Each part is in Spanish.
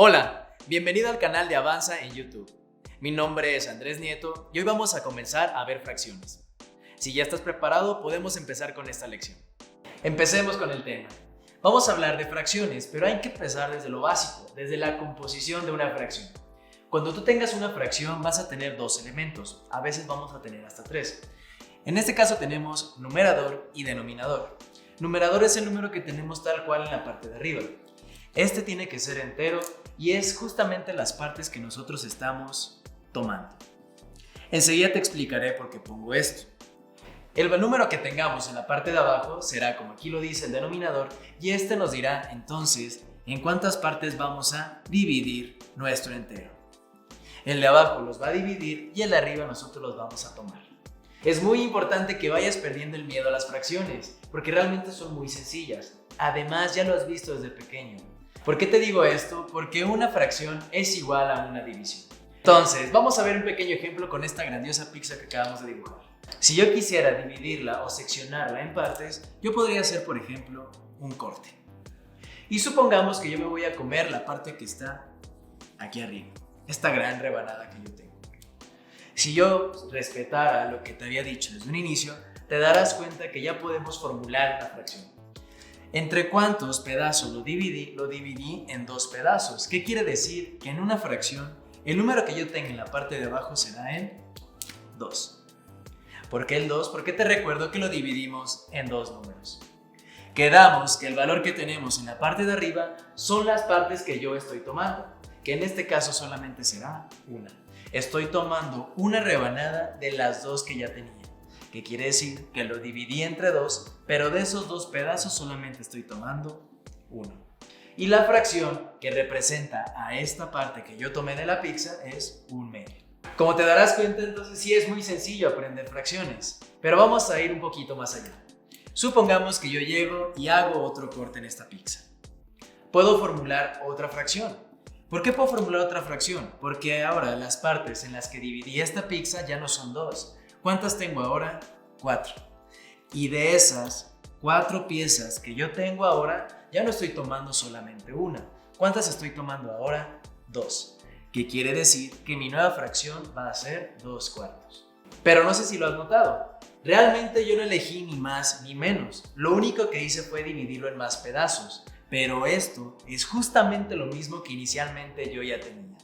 Hola, bienvenido al canal de Avanza en YouTube. Mi nombre es Andrés Nieto y hoy vamos a comenzar a ver fracciones. Si ya estás preparado, podemos empezar con esta lección. Empecemos con el tema. Vamos a hablar de fracciones, pero hay que empezar desde lo básico, desde la composición de una fracción. Cuando tú tengas una fracción vas a tener dos elementos, a veces vamos a tener hasta tres. En este caso tenemos numerador y denominador. Numerador es el número que tenemos tal cual en la parte de arriba. Este tiene que ser entero y es justamente las partes que nosotros estamos tomando. Enseguida te explicaré por qué pongo esto. El número que tengamos en la parte de abajo será, como aquí lo dice, el denominador, y este nos dirá entonces en cuántas partes vamos a dividir nuestro entero. El de abajo los va a dividir y el de arriba nosotros los vamos a tomar. Es muy importante que vayas perdiendo el miedo a las fracciones, porque realmente son muy sencillas. Además, ya lo has visto desde pequeño. ¿Por qué te digo esto? Porque una fracción es igual a una división. Entonces, vamos a ver un pequeño ejemplo con esta grandiosa pizza que acabamos de dibujar. Si yo quisiera dividirla o seccionarla en partes, yo podría hacer, por ejemplo, un corte. Y supongamos que yo me voy a comer la parte que está aquí arriba, esta gran rebanada que yo tengo. Si yo respetara lo que te había dicho desde un inicio, te darás cuenta que ya podemos formular una fracción. ¿Entre cuántos pedazos lo dividí? Lo dividí en dos pedazos. ¿Qué quiere decir? Que en una fracción, el número que yo tenga en la parte de abajo será en 2. ¿Por qué el 2? Porque te recuerdo que lo dividimos en dos números. Quedamos que el valor que tenemos en la parte de arriba son las partes que yo estoy tomando, que en este caso solamente será una. Estoy tomando una rebanada de las dos que ya tenía. Que quiere decir que lo dividí entre dos, pero de esos dos pedazos solamente estoy tomando uno. Y la fracción que representa a esta parte que yo tomé de la pizza es 1/2. Como te darás cuenta, entonces sí es muy sencillo aprender fracciones, pero vamos a ir un poquito más allá. Supongamos que yo llego y hago otro corte en esta pizza. Puedo formular otra fracción. ¿Por qué puedo formular otra fracción? Porque ahora las partes en las que dividí esta pizza ya no son dos. ¿Cuántas tengo ahora? 4. Y de esas 4 piezas que yo tengo ahora, ya no estoy tomando solamente una. ¿Cuántas estoy tomando ahora? 2. Que quiere decir que mi nueva fracción va a ser 2/4. Pero no sé si lo has notado. Realmente yo no elegí ni más ni menos. Lo único que hice fue dividirlo en más pedazos. Pero esto es justamente lo mismo que inicialmente yo ya tenía.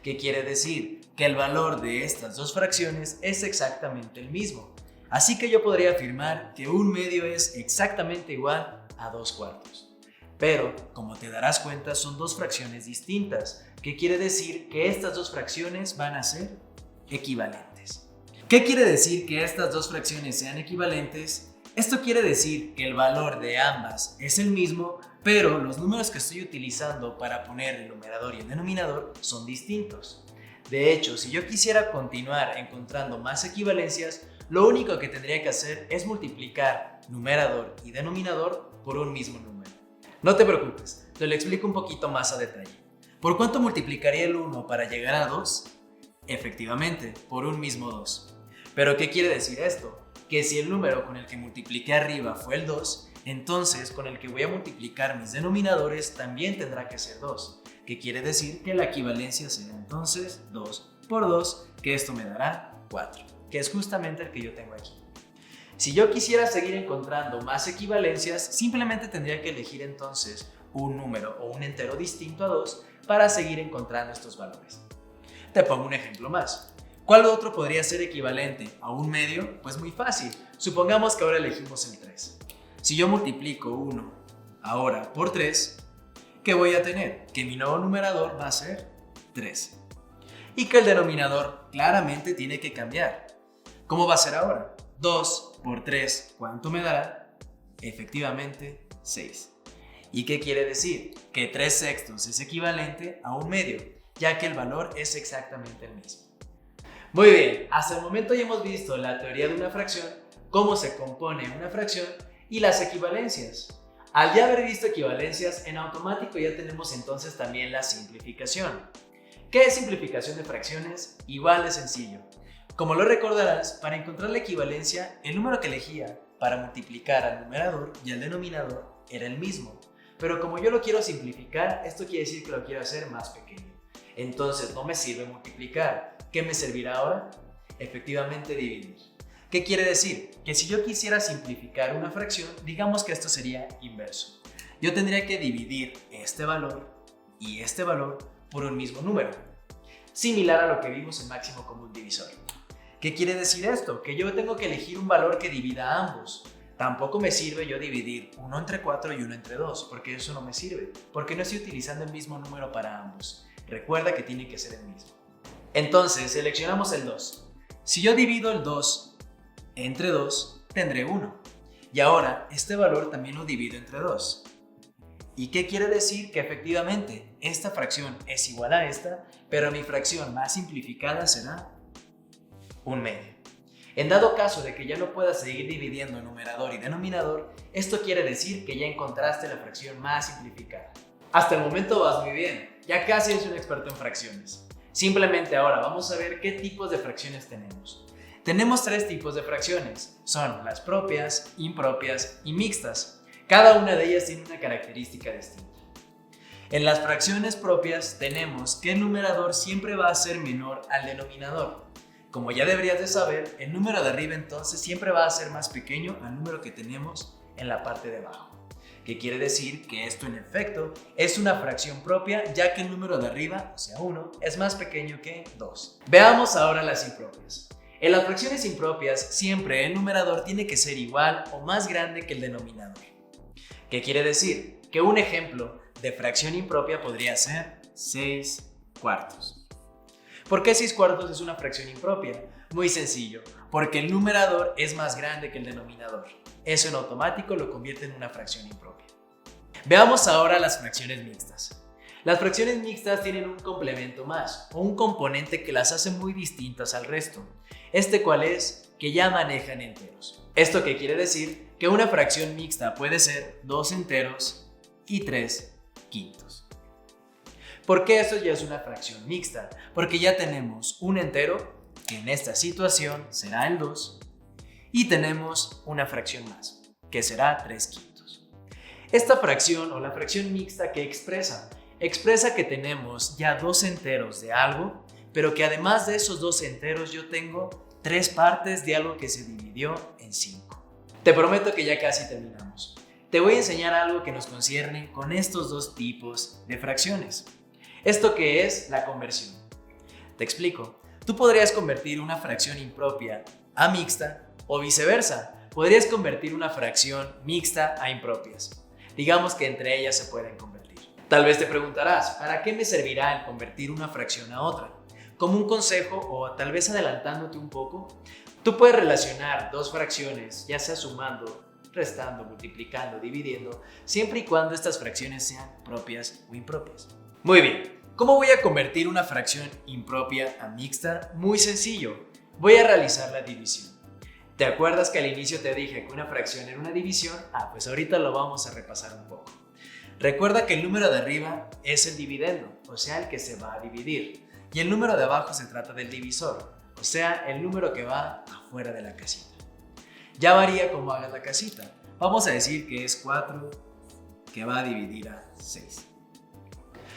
¿Qué quiere decir? Que el valor de estas dos fracciones es exactamente el mismo. Así que yo podría afirmar que 1/2 es exactamente igual a 2/4. Pero, como te darás cuenta, son dos fracciones distintas, que quiere decir que estas dos fracciones van a ser equivalentes. ¿Qué quiere decir que estas dos fracciones sean equivalentes? Esto quiere decir que el valor de ambas es el mismo, pero los números que estoy utilizando para poner el numerador y el denominador son distintos. De hecho, si yo quisiera continuar encontrando más equivalencias, lo único que tendría que hacer es multiplicar numerador y denominador por un mismo número. No te preocupes, te lo explico un poquito más a detalle. ¿Por cuánto multiplicaría el 1 para llegar a 2? Efectivamente, por un mismo 2. ¿Pero qué quiere decir esto? Que si el número con el que multipliqué arriba fue el 2, entonces con el que voy a multiplicar mis denominadores también tendrá que ser 2. Que quiere decir que la equivalencia será entonces 2 por 2, que esto me dará 4, que es justamente el que yo tengo aquí. Si yo quisiera seguir encontrando más equivalencias, simplemente tendría que elegir entonces un número o un entero distinto a 2 para seguir encontrando estos valores. Te pongo un ejemplo más. ¿Cuál otro podría ser equivalente a 1/2? Pues muy fácil. Supongamos que ahora elegimos el 3. Si yo multiplico 1 ahora por 3, ¿qué voy a tener? Que mi nuevo numerador va a ser 3. Y que el denominador claramente tiene que cambiar. ¿Cómo va a ser ahora? 2 por 3, ¿cuánto me dará? Efectivamente, 6. ¿Y qué quiere decir? Que 3/6 es equivalente a 1/2, ya que el valor es exactamente el mismo. Muy bien, hasta el momento ya hemos visto la teoría de una fracción, cómo se compone una fracción y las equivalencias. Al ya haber visto equivalencias, en automático ya tenemos entonces también la simplificación. ¿Qué es simplificación de fracciones? Igual de sencillo. Como lo recordarás, para encontrar la equivalencia, el número que elegía para multiplicar al numerador y al denominador era el mismo. pero como yo lo quiero simplificar, esto quiere decir que lo quiero hacer más pequeño. Entonces no me sirve multiplicar. ¿Qué me servirá ahora? Efectivamente dividir. ¿Qué quiere decir? Que si yo quisiera simplificar una fracción, digamos que esto sería inverso. Yo tendría que dividir este valor y este valor por un mismo número, similar a lo que vimos en máximo común divisor. ¿Qué quiere decir esto? Que yo tengo que elegir un valor que divida a ambos. Tampoco me sirve yo dividir 1 entre 4 y 1 entre 2, porque eso no me sirve, porque no estoy utilizando el mismo número para ambos. Recuerda que tiene que ser el mismo. Entonces, seleccionamos el 2. Si yo divido el 2 entre 2, tendré 1. Y ahora, este valor también lo divido entre 2. ¿Y qué quiere decir? Que efectivamente, esta fracción es igual a esta, pero mi fracción más simplificada será un medio. En dado caso de que ya no puedas seguir dividiendo numerador y denominador, esto quiere decir que ya encontraste la fracción más simplificada. Hasta el momento vas muy bien, ya casi eres un experto en fracciones. Simplemente ahora vamos a ver qué tipos de fracciones tenemos. Tenemos 3 tipos de fracciones, son las propias, impropias y mixtas. Cada una de ellas tiene una característica distinta. En las fracciones propias tenemos que el numerador siempre va a ser menor al denominador. Como ya deberías de saber, el número de arriba entonces siempre va a ser más pequeño al número que tenemos en la parte de abajo. ¿Qué quiere decir? Que esto en efecto es una fracción propia, ya que el número de arriba, o sea 1, es más pequeño que 2. Veamos ahora las impropias. En las fracciones impropias siempre el numerador tiene que ser igual o más grande que el denominador. ¿Qué quiere decir? Que un ejemplo de fracción impropia podría ser 6 cuartos. ¿Por qué 6 cuartos es una fracción impropia? Muy sencillo, porque el numerador es más grande que el denominador. Eso en automático lo convierte en una fracción impropia. Veamos ahora las fracciones mixtas. Las fracciones mixtas tienen un complemento más, o un componente que las hace muy distintas al resto. ¿Cuál es? Que ya manejan enteros. ¿Esto qué quiere decir? Que una fracción mixta puede ser 2 enteros y 3 quintos. ¿Por qué esto ya es una fracción mixta? Porque ya tenemos un entero, que en esta situación será el 2, y tenemos una fracción más, que será 3 quintos. Esta fracción o la fracción mixta, ¿qué expresa? Expresa que tenemos ya 2 enteros de algo, pero que además de esos 2 enteros yo tengo 3 partes de algo que se dividió en 5. Te prometo que ya casi terminamos. Te voy a enseñar algo que nos concierne con estos 2 tipos de fracciones. ¿Esto qué es? La conversión. Te explico. Tú podrías convertir una fracción impropia a mixta o viceversa. Podrías convertir una fracción mixta a impropias. Digamos que entre ellas se pueden convertir. Tal vez te preguntarás, ¿para qué me servirá el convertir una fracción a otra? Como un consejo o tal vez adelantándote un poco, tú puedes relacionar 2 fracciones, ya sea sumando, restando, multiplicando, dividiendo, siempre y cuando estas fracciones sean propias o impropias. Muy bien, ¿cómo voy a convertir una fracción impropia a mixta? Muy sencillo, voy a realizar la división. ¿Te acuerdas que al inicio te dije que una fracción era una división? Pues ahorita lo vamos a repasar un poco. Recuerda que el número de arriba es el dividendo, o sea, el que se va a dividir. Y el número de abajo se trata del divisor, o sea, el número que va afuera de la casita. Ya varía cómo hagas la casita. Vamos a decir que es 4 que va a dividir a 6.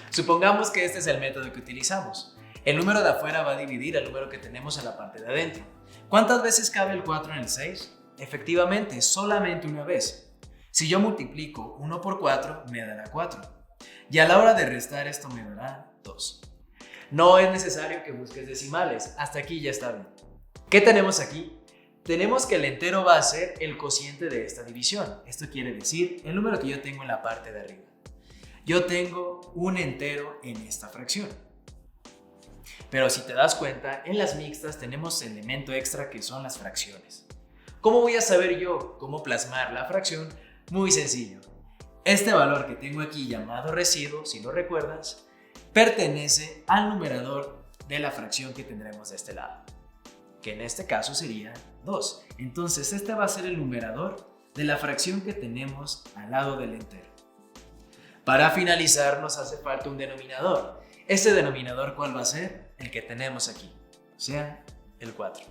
Supongamos que este es el método que utilizamos. El número de afuera va a dividir al número que tenemos en la parte de adentro. ¿Cuántas veces cabe el 4 en el 6? Efectivamente, solamente una vez. Si yo multiplico 1 por 4, me dará 4. Y a la hora de restar esto me dará 2. No es necesario que busques decimales, hasta aquí ya está bien. ¿Qué tenemos aquí? Tenemos que el entero va a ser el cociente de esta división. Esto quiere decir el número que yo tengo en la parte de arriba. Yo tengo un entero en esta fracción. Pero si te das cuenta, en las mixtas tenemos elemento extra que son las fracciones. ¿Cómo voy a saber yo cómo plasmar la fracción? Muy sencillo. Este valor que tengo aquí llamado residuo, si lo recuerdas, pertenece al numerador de la fracción que tendremos de este lado, que en este caso sería 2. Entonces este va a ser el numerador de la fracción que tenemos al lado del entero. Para finalizar nos hace falta un denominador. ¿Este denominador cuál va a ser? El que tenemos aquí, o sea, el 4.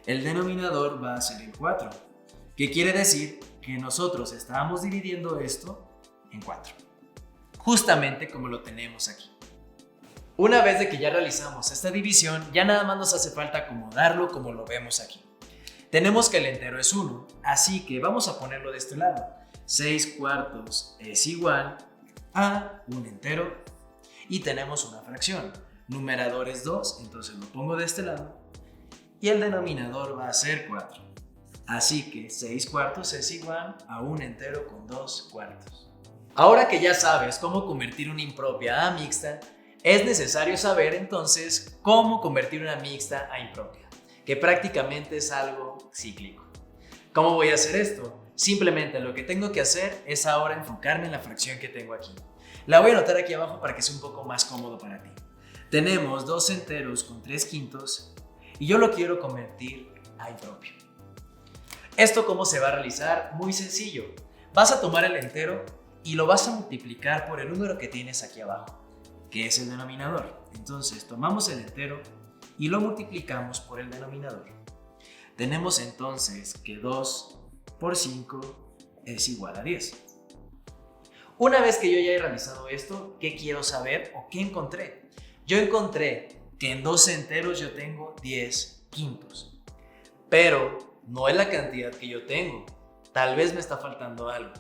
El denominador va a ser el 4. ¿Qué quiere decir? Que nosotros estábamos dividiendo esto en 4. Justamente como lo tenemos aquí. Una vez de que ya realizamos esta división, ya nada más nos hace falta acomodarlo como lo vemos aquí. Tenemos que el entero es 1, así que vamos a ponerlo de este lado. 6 cuartos es igual a un entero y tenemos una fracción. Numerador es 2, entonces lo pongo de este lado y el denominador va a ser 4. Así que 6 cuartos es igual a un entero con 2 cuartos. Ahora que ya sabes cómo convertir una impropia a mixta, es necesario saber entonces cómo convertir una mixta a impropia, que prácticamente es algo cíclico. ¿Cómo voy a hacer esto? Simplemente lo que tengo que hacer es ahora enfocarme en la fracción que tengo aquí. La voy a anotar aquí abajo para que sea un poco más cómodo para ti. Tenemos 2 enteros con 3 quintos y yo lo quiero convertir a impropio. ¿Esto cómo se va a realizar? Muy sencillo. Vas a tomar el entero y lo vas a multiplicar por el número que tienes aquí abajo, que es el denominador. Entonces tomamos el entero y lo multiplicamos por el denominador. Tenemos entonces que 2 por 5 es igual a 10. Una vez que yo ya he realizado esto, ¿qué quiero saber o qué encontré? Yo encontré que en 2 enteros yo tengo 10 quintos, pero no es la cantidad que yo tengo. Tal vez me está faltando algo.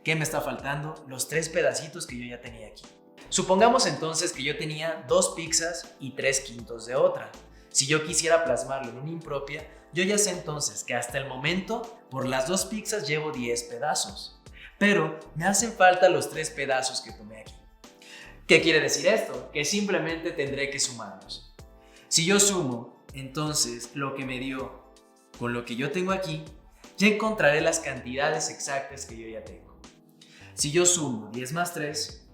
¿Qué me está faltando? Los 3 pedacitos que yo ya tenía aquí. Supongamos entonces que yo tenía 2 pizzas y 3 quintos de otra. Si yo quisiera plasmarlo en una impropia, yo ya sé entonces que hasta el momento, por las 2 pizzas llevo 10 pedazos. Pero me hacen falta los 3 pedazos que tomé aquí. ¿Qué quiere decir esto? Que simplemente tendré que sumarlos. Si yo sumo, entonces lo que me dio con lo que yo tengo aquí, ya encontraré las cantidades exactas que yo ya tengo. Si yo sumo 10 más 3,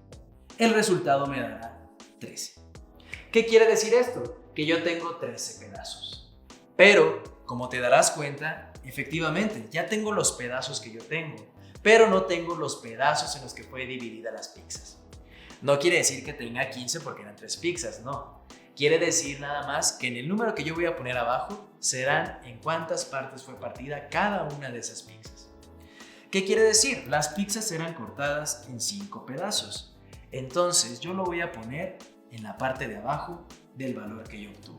el resultado me dará 13. ¿Qué quiere decir esto? Que yo tengo 13 pedazos. Pero, como te darás cuenta, efectivamente, ya tengo los pedazos que yo tengo, pero no tengo los pedazos en los que fue dividida las pizzas. No quiere decir que tenga 15 porque eran 3 pizzas, no. Quiere decir nada más que en el número que yo voy a poner abajo serán en cuántas partes fue partida cada una de esas pizzas. ¿Qué quiere decir? Las pizzas serán cortadas en 5 pedazos. Entonces yo lo voy a poner en la parte de abajo del valor que yo obtuve.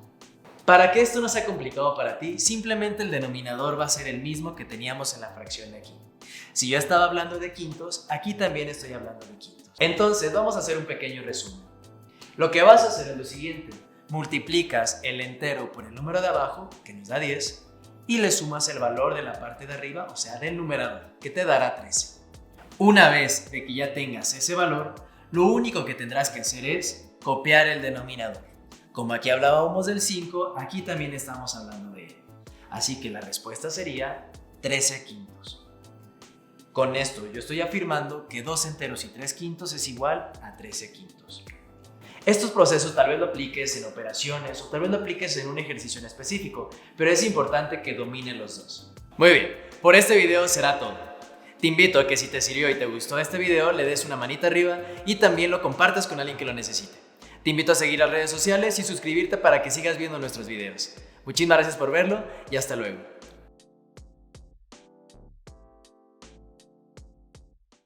Para que esto no sea complicado para ti, simplemente el denominador va a ser el mismo que teníamos en la fracción de aquí. Si yo estaba hablando de quintos, aquí también estoy hablando de quintos. Entonces vamos a hacer un pequeño resumen. Lo que vas a hacer es lo siguiente. Multiplicas el entero por el número de abajo, que nos da 10, y le sumas el valor de la parte de arriba, o sea, del numerador, que te dará 13. Una vez de que ya tengas ese valor, lo único que tendrás que hacer es copiar el denominador. Como aquí hablábamos del 5, aquí también estamos hablando de él. Así que la respuesta sería 13 quintos. Con esto yo estoy afirmando que 2 enteros y 3 quintos es igual a 13 quintos. Estos procesos tal vez lo apliques en operaciones o tal vez lo apliques en un ejercicio en específico, pero es importante que domines los dos. Muy bien, por este video será todo. Te invito a que si te sirvió y te gustó este video, le des una manita arriba y también lo compartas con alguien que lo necesite. Te invito a seguir las redes sociales y suscribirte para que sigas viendo nuestros videos. Muchísimas gracias por verlo y hasta luego.